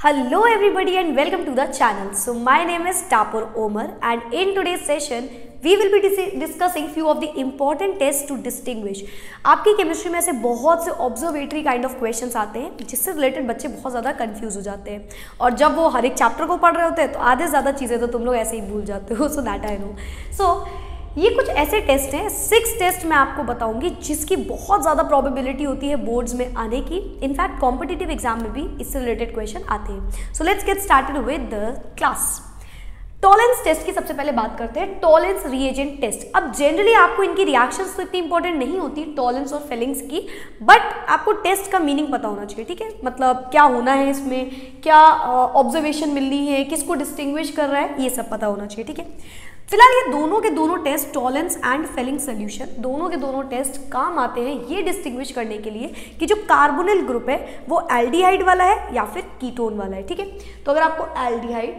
Hello everybody and welcome to the channel. So my name is Tapur Omar and in today's session we will be discussing few of the important tests to distinguish. आपकी chemistry में ऐसे बहुत से observatory kind of questions आते हैं जिससे related बच्चे बहुत ज़्यादा कंफ्यूज हो जाते हैं और जब वो हर एक चैप्टर को पढ़ रहे होते हैं तो आधे ज़्यादा चीज़ें तो तुम लोग ऐसे ही भूल जाते हो. So that I know. सो ये कुछ ऐसे टेस्ट हैं, 6 टेस्ट मैं आपको बताऊंगी जिसकी बहुत ज़्यादा प्रोबेबिलिटी होती है बोर्ड्स में आने की. इनफैक्ट कॉम्पिटिटिव एग्जाम में भी इससे रिलेटेड क्वेश्चन आते हैं. So let's get started with the class. Tollens test की सबसे पहले बात करते हैं. Tollens reagent test. अब जनरली आपको इनकी रिएक्शंस तो इतनी इंपॉर्टेंट नहीं होती टॉलेंस और फेलिंग्स की, बट आपको टेस्ट का मीनिंग पता होना चाहिए. ठीक है, मतलब क्या होना है इसमें, क्या ऑब्जर्वेशन मिलनी है, किसको डिस्टिंग्विश कर रहा है, ये सब पता होना चाहिए. ठीक है, फिलहाल ये दोनों के दोनों test Tollens and Fehling solution दोनों के दोनों टेस्ट काम आते हैं ये डिस्टिंग्विश करने के लिए कि जो कार्बोनिल ग्रुप है वो एल्डिहाइड वाला है या फिर कीटोन वाला है. ठीक है, तो अगर आपको एल्डिहाइड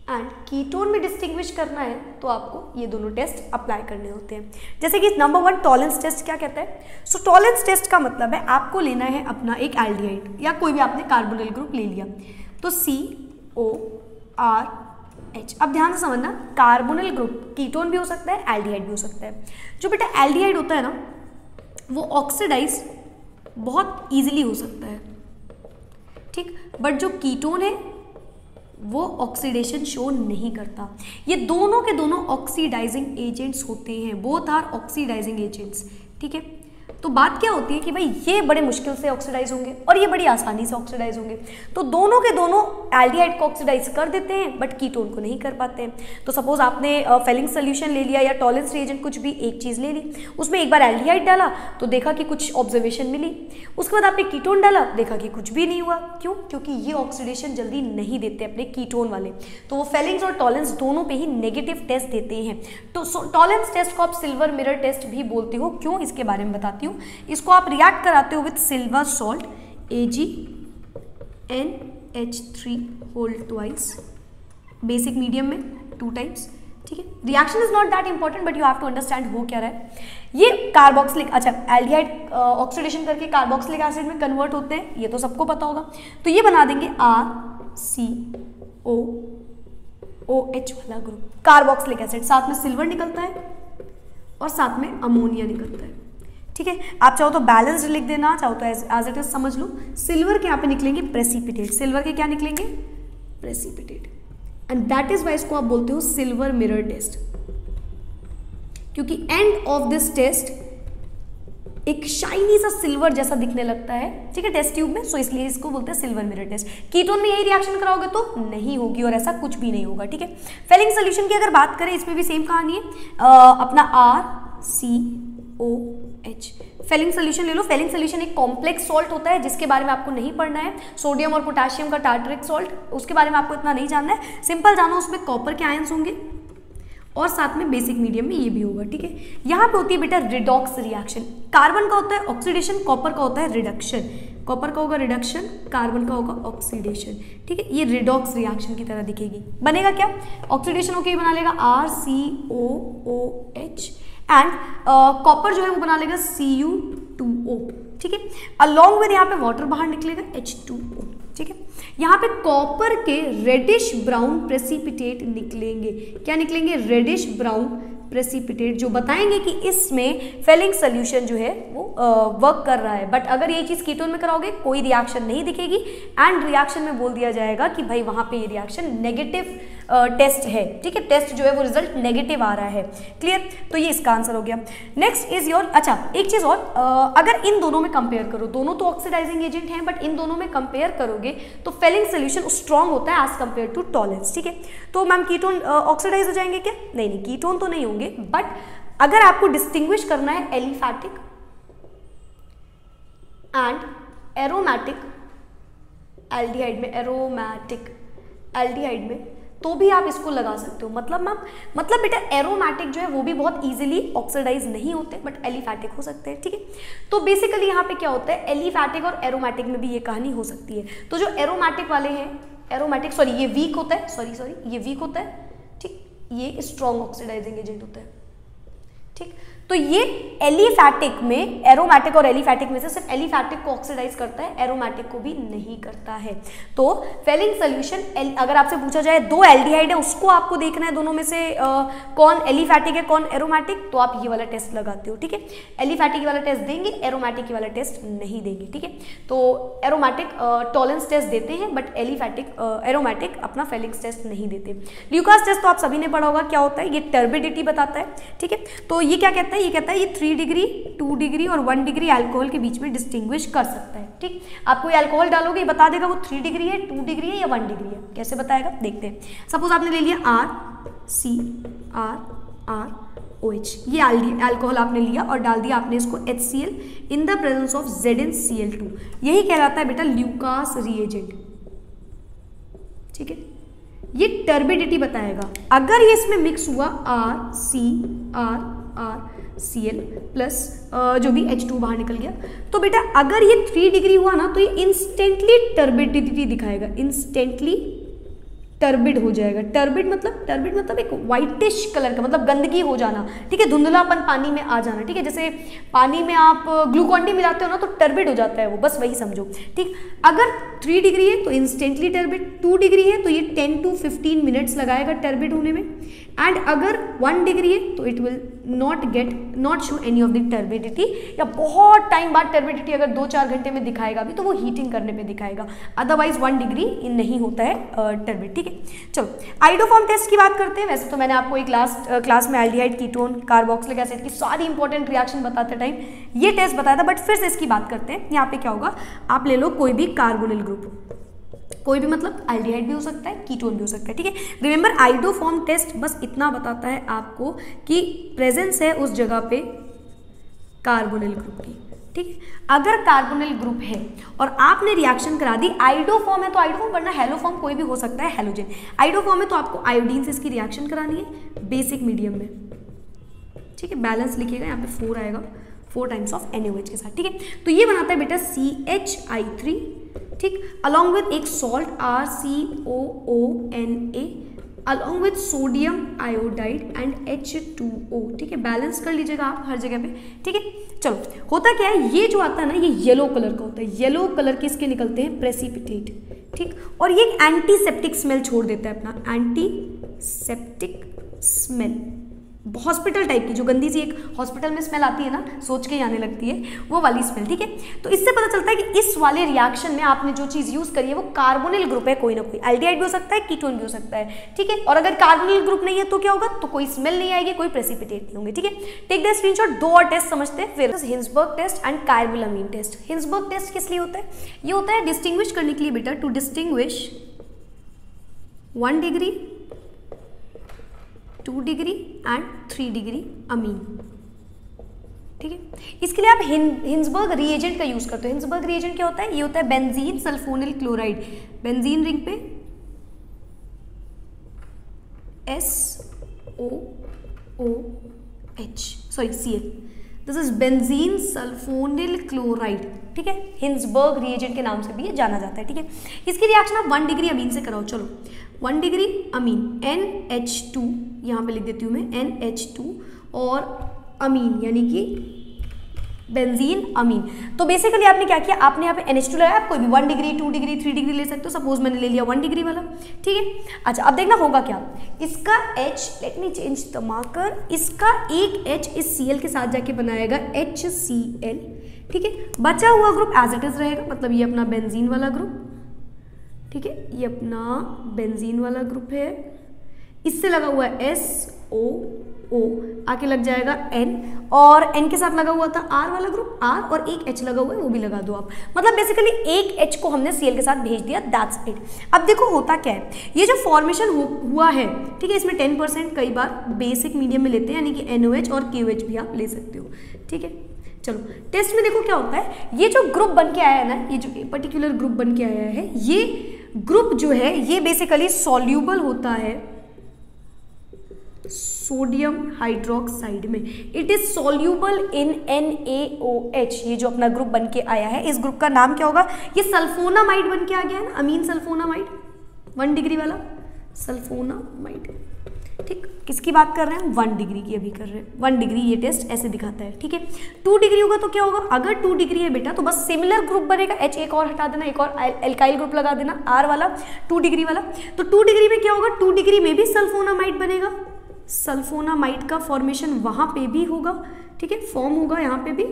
एंड कीटोन में डिस्टिंग्विश करना है तो आपको ये दोनों टेस्ट अप्लाई करने होते हैं. जैसे कि नंबर 1 टॉलेंस टेस्ट क्या कहता है. सो टॉलेंस टेस्ट का मतलब है आपको लेना है अपना एक एल्डिहाइड या कोई भी आपने कार्बोनिल ग्रुप ले लिया तो CORH. अब ध्यान से समझना, कार्बोनिल ग्रुप कीटोन भी हो सकता है, एल्डिहाइड भी हो सकता है. जो बेटा एल्डिहाइड होता है ना वो ऑक्सीडाइज बहुत इजीली हो सकता है. ठीक, बट जो कीटोन है वो ऑक्सीडेशन शो नहीं करता. ये दोनों के दोनों ऑक्सीडाइजिंग एजेंट्स होते हैं, बोथ आर ऑक्सीडाइजिंग एजेंट्स. ठीक है, तो बात क्या होती है कि भाई ये बड़े मुश्किल से ऑक्सीडाइज होंगे और ये बड़ी आसानी से ऑक्सीडाइज होंगे. तो दोनों के दोनों एल्डिहाइड को ऑक्सीडाइज कर देते हैं बट कीटोन को नहीं कर पाते हैं. तो सपोज आपने फेलिंग सोल्यूशन ले लिया या टॉलेंस रिएजेंट कुछ भी एक चीज़ ले ली, उसमें एक बार एल्डिहाइड डाला तो देखा कि कुछ ऑब्जर्वेशन मिली, उसके बाद आपने कीटोन डाला देखा कि कुछ भी नहीं हुआ. क्यों? क्योंकि ये ऑक्सीडेशन जल्दी नहीं देते अपने कीटोन वाले, तो वो फेलिंग्स और टॉलेंस दोनों पे ही नेगेटिव टेस्ट देते हैं. तो टॉलेंस टेस्ट को आप सिल्वर मिरर टेस्ट भी बोलते हो. क्यों, इसके बारे में बताती हूँ. इसको आप रिएक्ट कराते हो with silver salt AgNH3 whole twice, basic medium में 2 टाइम्स. ठीक है, reaction is not that important but you have to understand हो क्या रहा है. ये कार्बोक्सिलिक, अच्छा एल्डिहाइड ऑक्सीडेशन करके कार्बोक्सिलिक एसिड में कन्वर्ट होते हैं, ये तो सबको पता होगा. तो ये बना देंगे RCOOH वाला ग्रुप, कार्बोक्सिलिक एसिड. साथ में सिल्वर निकलता है और साथ में अमोनिया निकलता है. ठीक है, आप चाहो तो बैलेंस्ड लिख देना, चाहो तो एज इट इज समझ लो. सिल्वर के यहाँ पे निकलेंगे प्रेसिपिटेट, सिल्वर के क्या निकलेंगे, precipitate. And that is why इसको आप बोलते हो सिल्वर मिरर टेस्ट, क्योंकि एंड ऑफ दिस टेस्ट एक शाइनी सा सिल्वर जैसा दिखने लगता है. ठीक है, टेस्ट ट्यूब में, सो इसलिए इसको बोलते हैं सिल्वर मिरर टेस्ट. कीटोन में यही रिएक्शन कराओगे तो नहीं होगी और ऐसा कुछ भी नहीं होगा. ठीक है, फेलिंग सोल्यूशन की अगर बात करें इसमें भी सेम कहानी है. अपना RCOH फेलिंग सोल्यूशन ले लो. फेलिंग सोल्यूशन एक कॉम्प्लेक्स सॉल्ट होता है जिसके बारे में आपको नहीं पढ़ना है. सोडियम और पोटेशियम का टार्टरिक सॉल्ट, उसके बारे में आपको इतना नहीं जानना है. सिंपल जानो उसमें कॉपर के आयंस होंगे और साथ में बेसिक मीडियम में ये भी होगा. ठीक है, यहाँ पे होती है बेटा रिडॉक्स रिएक्शन. कार्बन का होता है ऑक्सीडेशन, कॉपर का होता है रिडक्शन. कॉपर का होगा रिडक्शन, कार्बन का होगा ऑक्सीडेशन. ठीक है, ये रिडॉक्स रिएक्शन की तरह दिखेगी. बनेगा क्या, ऑक्सीडेशन होकर बना लेगा RCOOH एंड कॉपर जो है वो बना लेगा Cu2O. ठीक है, अलॉन्ग विद यहाँ पे वाटर बाहर निकलेगा H2O. ठीक है, यहाँ पे कॉपर के रेडिश ब्राउन प्रेसिपिटेट निकलेंगे. क्या निकलेंगे, रेडिश ब्राउन प्रेसिपिटेट, जो बताएंगे कि इसमें फेलिंग सोल्यूशन जो है वो वर्क कर रहा है. बट अगर ये चीज़ कीटोन में कराओगे कोई रिएक्शन नहीं दिखेगी एंड रिएक्शन में बोल दिया जाएगा कि भाई वहाँ पे ये रिएक्शन नेगेटिव टेस्ट है. ठीक है, टेस्ट जो है वो रिजल्ट नेगेटिव आ रहा है. क्लियर, तो ये इसका आंसर हो गया. नेक्स्ट इज योर, अच्छा एक चीज़ और, अगर इन दोनों में कंपेयर करो, दोनों तो ऑक्सीडाइजिंग एजेंट हैं बट इन दोनों में कंपेयर करोगे तो फेलिंग सोल्यूशन स्ट्रॉन्ग होता है एज कंपेयर टू टॉलेंस. ठीक है, तो मैम कीटोन ऑक्सीडाइज हो जाएंगे क्या, नहीं, कीटोन तो नहीं होंगे, बट अगर आपको डिस्टिंग्विश करना है एलिफैटिक एंड एरोमैटिक एल्डिहाइड में, एरोमैटिक एल्डिहाइड में, तो भी आप इसको लगा सकते हो. मतलब मैम, मतलब बेटा एरोमैटिक जो है वो भी बहुत इजीली ऑक्सीडाइज नहीं होते बट एलिफैटिक हो सकते हैं. ठीक है, तो बेसिकली यहाँ पे क्या होता है, एलिफैटिक और एरोमैटिक में भी ये कहानी हो सकती है. तो जो एरोमैटिक वाले हैं, एरोमैटिक सॉरी ये वीक होता है, सॉरी ये वीक होता है. ठीक, ये स्ट्रॉन्ग ऑक्सीडाइजिंग एजेंट होता है. ठीक, तो ये एलिफैटिक में, एरोमेटिक और एलिफैटिक में से सिर्फ एलिफैटिक को ऑक्सीडाइज करता है, एरोमेटिक को भी नहीं करता है। तो फेलिंग सोल्यूशन, अगर आपसे पूछा जाए दो एल्डिहाइड है, उसको आपको देखना है दोनों में से कौन एलिफैटिक है कौन एरोमेटिक, तो आप ये वाला टेस्ट लगाते हो, ठीक है। एलिफैटिक वाला टेस्ट देंगे, एरोमेटिक वाला टेस्ट नहीं देंगे, ठीक है। तो एरोमेटिक टॉलेंस टेस्ट देते हैं, बट एरोमेटिक अपना फेलिंग्स टेस्ट नहीं देते। ल्यूकास टेस्ट तो आप सभी ने पढ़ा होगा, क्या होता है, ये टर्बिडिटी बताता है, ठीक है। तो ये क्या कहता है, ये कहता है ये 3 डिग्री 2 डिग्री और 1 डिग्री अल्कोहल के बीच में डिस्टिंग्विश कर सकता है, ठीक। आप कोई अल्कोहल डालोगे, ये बता देगा वो 3 डिग्री है, 2 डिग्री है या 1 डिग्री है, कैसे बताएगा, देखते हैं। सपोज आपने ले लिया RCRROH, ये अल्कोहल आपने लिया और डाल दिया आपने इसको HCl in the presence of ZnCl2, यही कहलाता है बेटा ल्यूकास रिएजेंट, ठीक है। ये टर्बिडिटी बताएगा। अगर ये इसमें मिक्स हुआ RCRRCl प्लस जो भी H2 बाहर निकल गया, तो बेटा अगर ये 3 डिग्री हुआ ना, तो ये इंस्टेंटली टर्बिडिटी दिखाएगा, इंस्टेंटली टर्बिड हो जाएगा। टर्बिड मतलब एक व्हाइटिश कलर का, मतलब गंदगी हो जाना, ठीक है, धुंधलापन पानी में आ जाना, ठीक है। जैसे पानी में आप ग्लूकॉन-डी मिलाते हो ना, तो टर्बिड हो जाता है वो, बस वही समझो, ठीक। अगर 3 डिग्री है तो इंस्टेंटली टर्बिड, 2 डिग्री है तो ये 10 to 15 मिनट्स लगाएगा टर्बिड होने में, एंड अगर 1 डिग्री है तो it will not show any of the turbidity, या बहुत टाइम बाद टर्बिडिटी अगर 2-4 घंटे में दिखाएगा भी तो वो हीटिंग करने पे दिखाएगा, अदरवाइज 1 डिग्री नहीं होता है टर्बिड, ठीक है। चलो आइडोफॉर्म टेस्ट की बात करते हैं। वैसे तो मैंने आपको एक क्लास में एल्डिहाइड, कीटोन, कार्बोक्सिलिक एसिड की सारी इंपॉर्टेंट रिएक्शन बताते टाइम ये टेस्ट बताया था, बट फिर से इसकी बात करते हैं। यहाँ पे क्या होगा, आप ले लो कोई भी कार्बोनिल ग्रुप, कोई भी मतलब एल्डिहाइड भी हो सकता है, कीटोन भी हो सकता है, ठीक है। रिमेंबर आइडोफॉर्म टेस्ट बस इतना बताता है आपको कि प्रेजेंस है उस जगह पे कार्बोनिल ग्रुप की, ठीक है। अगर कार्बोनिल ग्रुप है और आपने रिएक्शन करा दी, आइडोफॉर्म है तो आइडोफॉर्म, वरना हेलोफॉर्म कोई भी हो सकता है, हेलोजन। आइडोफॉर्म है तो आपको आयोडीन से इसकी रिएक्शन करानी है बेसिक मीडियम में, ठीक है। बैलेंस लिखिएगा, यहाँ पे 4 आएगा, 4 टाइम्स ऑफ NaOH के साथ, ठीक है। तो ये बनाता है बेटा CHI3, ठीक, अलॉन्ग विद एक salt RCOONA along with sodium iodide and H2O, ठीक है। बैलेंस कर लीजिएगा आप हर जगह पे, ठीक है। चलो होता क्या है, ये जो आता है ना, ये येलो कलर का होता है, येलो कलर के इसके निकलते हैं प्रेसिपिटेट, ठीक, और ये एक एंटीसेप्टिक स्मेल छोड़ देता है अपना, एंटीसेप्टिक स्मेल, हॉस्पिटल टाइप की, जो गंदी सी एक हॉस्पिटल में स्मेल आती है ना, सोच के ही आने लगती है, वो वाली स्मेल, ठीक है। तो इससे पता चलता है कि इस वाले रिएक्शन में आपने जो चीज़ यूज़ करी है वो कार्बोनिल ग्रुप है, कोई ना कोई एल्डिहाइड भी हो सकता है, कीटोन भी हो सकता है, ठीक है। और अगर कार्बोनिल ग्रुप नहीं है तो क्या होगा, तो कोई स्मेल नहीं आएगी, कोई प्रेसिपिटेट नहीं होंगे, ठीक है। Take the screenshot. 2 और टेस्ट समझते हैं फिर, Hinsberg test and carbylamine test. Hinsberg test किस लिए होता है, ये होता है डिस्टिंग्विश करने के लिए बेटा, to distinguish 1 degree 2 degree and 3 degree amine, ठीक है। इसके लिए आप हिंसबर्ग रिएजेंट का यूज करते हो। हिंसबर्ग रिएजेंट क्या होता है, ये होता है benzene sulphonyl chloride, benzene ring पे Cl, this is benzene sulphonyl chloride, ठीक है। हिंसबर्ग रिएजेंट के नाम से भी ये जाना जाता है, ठीक है। इसकी रिएक्शन आप 1 डिग्री अमीन से कराओ। चलो 1 डिग्री अमीन NH2, यहाँ पे लिख देती हूँ मैं NH2, और अमीन यानी कि बेंजीन अमीन। तो बेसिकली आपने क्या किया, आपने यहाँ पे NH2 लगाया, आप कोई भी 1 डिग्री 2 डिग्री 3 डिग्री ले सकते हो, सपोज मैंने ले लिया 1 डिग्री वाला, ठीक है। अच्छा अब देखना होगा क्या, इसका H, let me change the marker, इसका एक H इस Cl के साथ जाके बनाएगा HCl, ठीक है। बचा हुआ ग्रुप एज इट इज रहेगा, मतलब ये अपना बेंजीन वाला ग्रुप, ठीक है, ये अपना बेंजीन वाला ग्रुप है, इससे लगा हुआ है SOO, आके लग जाएगा N, और N के साथ लगा हुआ था R वाला ग्रुप, R, और एक H लगा हुआ है, वो भी लगा दो आप, मतलब बेसिकली एक H को हमने Cl के साथ भेज दिया, दैट्स इट। अब देखो होता क्या है, ये जो फॉर्मेशन हुआ है, ठीक है, इसमें 10% कई बार बेसिक मीडियम में लेते हैं, यानी कि NOH और KOH भी आप ले सकते हो, ठीक है। चलो टेस्ट में देखो क्या होता है, ये जो ग्रुप बन के आया है ना, ये जो पर्टिकुलर ग्रुप बन के आया है, ये ग्रुप जो है ये बेसिकली सॉल्यूबल होता है सोडियम हाइड्रोक्साइड में, it is soluble in NaOH। ये जो अपना ग्रुप बन के आया है, इस ग्रुप का नाम क्या होगा, ये सल्फोनामाइड बन के आ गया है ना, अमीन सल्फोनामाइड, 1 डिग्री वाला सल्फोनामाइड, ठीक, किसकी बात कर रहे हैं, 1 डिग्री की अभी कर रहे हैं। 1 डिग्री ये टेस्ट ऐसे दिखाता है, ठीक है। 2 डिग्री होगा तो क्या होगा, अगर 2 डिग्री है बेटा तो बस सिमिलर ग्रुप बनेगा, H एक और हटा देना, एक और एल्काइल ग्रुप लगा देना, R वाला 2 डिग्री वाला। तो 2 डिग्री में क्या होगा, 2 डिग्री में भी सल्फोनामाइड बनेगा, सल्फोनामाइड का फॉर्मेशन वहां पे भी होगा, ठीक है, फॉर्म होगा यहाँ पे भी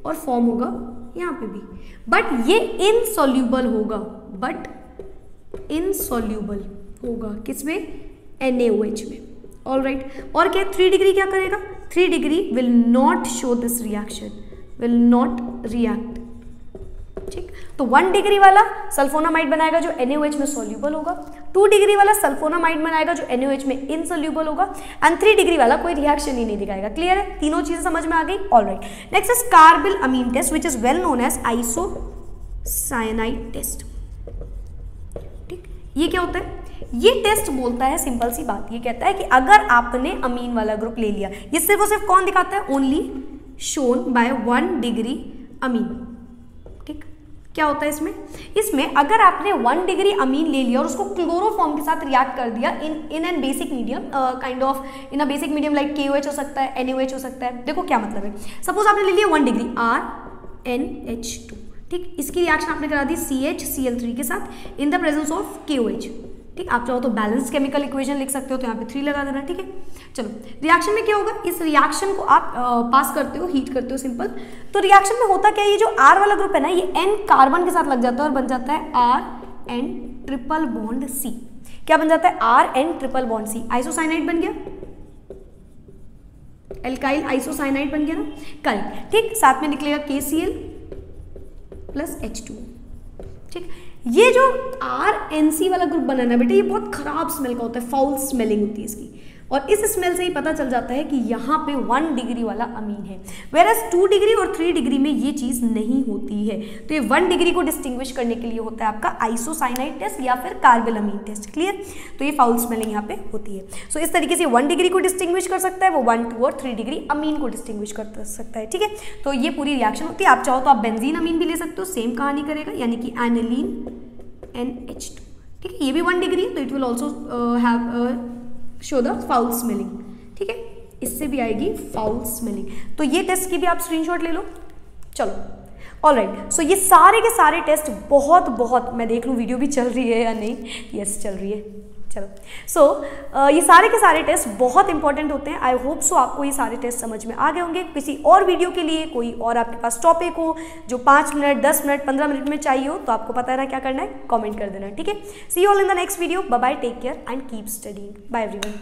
और फॉर्म होगा यहाँ पे भी, बट ये इनसॉल्यूबल होगा, बट इनसॉल्यूबल होगा किसमें, NaOH में। ऑल राइट, और क्या 3 डिग्री क्या करेगा, 3 degree will not show this reaction, will not react, ठीक। तो 1 डिग्री वाला सल्फोनामाइड बनाएगा जो NaOH में सॉल्यूबल होगा, 2 डिग्री वाला सल्फोनामाइड बनाएगा जो NaOH में इनसॉल्यूबल होगा, एंड 3 डिग्री वाला कोई रिएक्शन ही नहीं दिखाएगा। क्लियर है, तीनों चीजें समझ में आ गई। All right, next is carbylamine test which is well known as isocyanide test. ठीक, ये क्या होता है, ये टेस्ट बोलता है सिंपल सी बात, ये कहता है कि अगर आपने अमीन वाला ग्रुप ले लिया, ये सिर्फ और सिर्फ कौन दिखाता है, only shown by 1 degree amine. ठीक, क्या होता है इसमें, इसमें अगर आपने 1 डिग्री अमीन ले लिया और उसको क्लोरोफॉर्म के साथ रिएक्ट कर दिया in an basic medium, kind of in a basic medium like KOH हो सकता है, NaOH हो सकता है। देखो क्या मतलब है, सपोज आपने ले लिया 1 डिग्री RnH2, ठीक, इसकी रिएक्शन आपने करा दी CHCl3 के साथ in the presence of KOH। ठीक, आप चाहो तो बैलेंस केमिकल इक्वेशन लिख सकते हो, तो यहाँ पे 3 लगा देना। ठीक है, चलो रिएक्शन में क्या होगा, इस रिएक्शन को आप पास करते हो, हीट करते हो, सिंपल। तो रिएक्शन में होता क्या है, ये जो R वाला ग्रुप है ना, ये N कार्बन के साथ लग जाता है और बन जाता है RN ट्रिपल बॉन्ड C। क्या बन जाता है, RN triple bond C, isocyanide बन गया, एल्काइल आइसोसाइनाइड बन गया ना, करेक्ट। ठीक, साथ में निकलेगा KCl प्लस H2। ठीक, ये जो RNC वाला ग्रुप बना ना बेटा, ये बहुत खराब स्मेल का होता है, फाउल स्मेलिंग होती है इसकी, और इस स्मेल से ही पता चल जाता है कि यहाँ पे 1 डिग्री वाला अमीन है, वेरएज 2 डिग्री और 3 डिग्री में ये चीज़ नहीं होती है। तो ये 1 डिग्री को डिस्टिंग्विश करने के लिए होता है आपका आइसोसाइनाइड टेस्ट या फिर कार्बिल अमीन टेस्ट। क्लियर, तो ये फाउल स्मेलिंग यहाँ पे होती है। सो इस तरीके से 1 डिग्री को डिस्टिंग्विश कर सकता है वो, 1, 2 और 3 डिग्री अमीन को डिस्टिंग्विश कर सकता है। ठीक है, तो ये पूरी रिएक्शन होती है। आप चाहो तो आप बेंजीन अमीन भी ले सकते हो, सेम कहानी करेगा, यानी कि एनिलीन NH2। ठीक है, ये भी 1 डिग्री है, तो it will also have show the foul smelling. ठीक है, इससे भी आएगी फाउल स्मेलिंग। तो ये टेस्ट की भी आप स्क्रीनशॉट ले लो। चलो, ऑलराइट, सो ये सारे के सारे टेस्ट बहुत मैं देख लूँ वीडियो भी चल रही है या नहीं, यस चल रही है। चलो, सो ये सारे के सारे टेस्ट बहुत इंपॉर्टेंट होते हैं। आई होप सो आपको ये सारे टेस्ट समझ में आ गए होंगे। किसी और वीडियो के लिए कोई और आपके पास टॉपिक हो जो 5 मिनट 10 मिनट 15 मिनट में चाहिए हो, तो आपको पता है ना क्या करना है, कमेंट कर देना। ठीक है, see you all in the next video. Bye bye, take care and keep studying. Bye everyone.